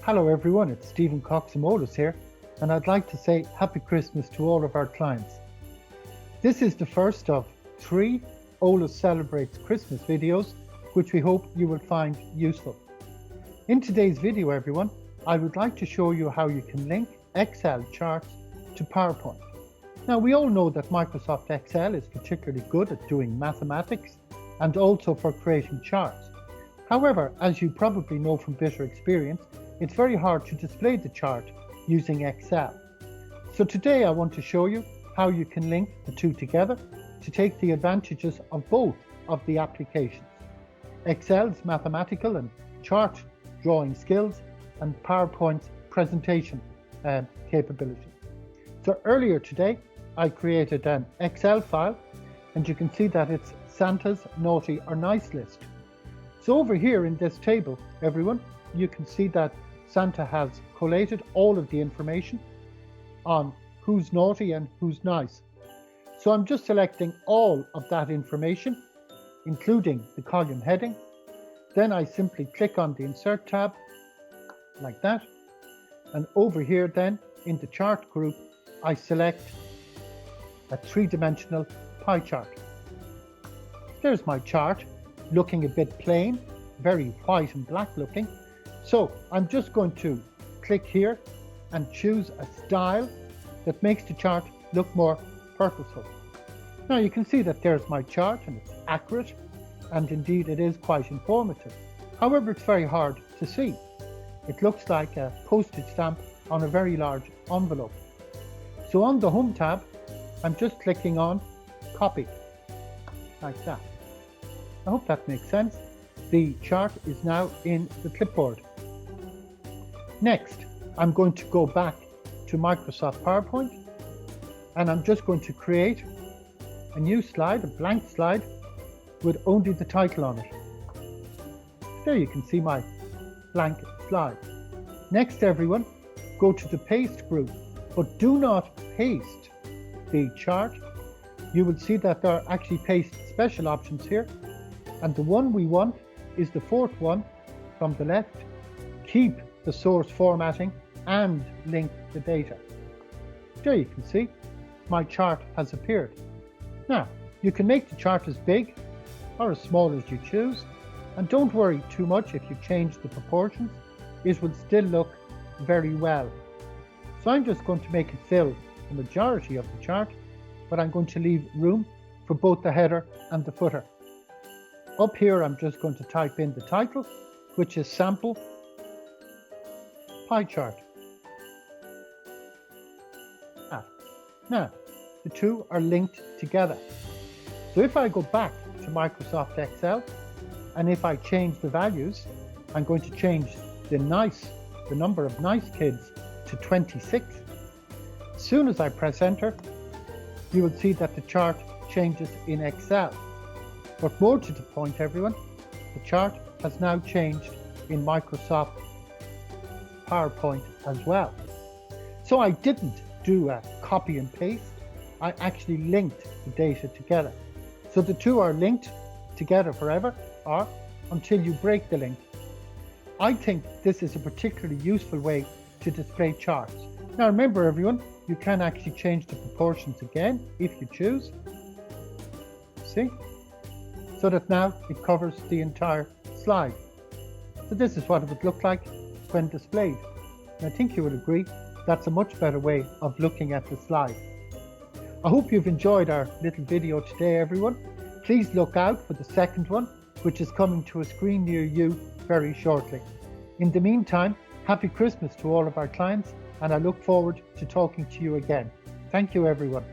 Hello everyone, it's Stephen Cox from Olas here, and I'd like to say Happy Christmas to all of our clients. This is the first of 3 Olas Celebrates Christmas videos, which we hope you will find useful. In today's video everyone, I would like to show you how you can link Excel charts to PowerPoint. Now we all know that Microsoft Excel is particularly good at doing mathematics and also for creating charts. However, as you probably know from bitter experience, it's very hard to display the chart using Excel. So today I want to show you how you can link the two together to take the advantages of both of the applications. Excel's mathematical and chart drawing skills and PowerPoint's presentation capability. So earlier today I created an Excel file, and you can see that it's Santa's naughty or nice list. So over here in this table, everyone, you can see that Santa has collated all of the information on who's naughty and who's nice. So I'm just selecting all of that information, including the column heading. Then I simply click on the Insert tab, like that. And over here then, in the chart group, I select a 3-dimensional pie chart. There's my chart, looking a bit plain, very white and black looking. So I'm just going to click here and choose a style that makes the chart look more purposeful. Now you can see that there's my chart, and it's accurate, and indeed it is quite informative. However, it's very hard to see. It looks like a postage stamp on a very large envelope. So on the Home tab, I'm just clicking on Copy, like that. I hope that makes sense. The chart is now in the clipboard. Next, I'm going to go back to Microsoft PowerPoint, and I'm just going to create a new slide, a blank slide, with only the title on it. There you can see my blank slide. Next everyone, go to the Paste group, but do not paste the chart. You will see that there are actually paste special options here, and the one we want is the 4th one from the left. Keep the source formatting and link the data. There you can see my chart has appeared. Now you can make the chart as big or as small as you choose, and don't worry too much if you change the proportions, it will still look very well. So I'm just going to make it fill the majority of the chart, but I'm going to leave room for both the header and the footer. Up here I'm just going to type in the title, which is Sample Pie Chart. Now, the two are linked together. So if I go back to Microsoft Excel, and if I change the values, I'm going to change the number of nice kids to 26. As soon as I press enter, you will see that the chart changes in Excel. But more to the point everyone, the chart has now changed in Microsoft PowerPoint as well. So I didn't do a copy and paste, I actually linked the data together. So the two are linked together forever, or until you break the link. I think this is a particularly useful way to display charts. Now remember everyone, you can actually change the proportions again if you choose. See? So that now it covers the entire slide. So this is what it would look like when displayed. And I think you will agree that's a much better way of looking at the slide. I hope you've enjoyed our little video today everyone. Please look out for the second one, which is coming to a screen near you very shortly. In the meantime, Happy Christmas to all of our clients, and I look forward to talking to you again. Thank you everyone.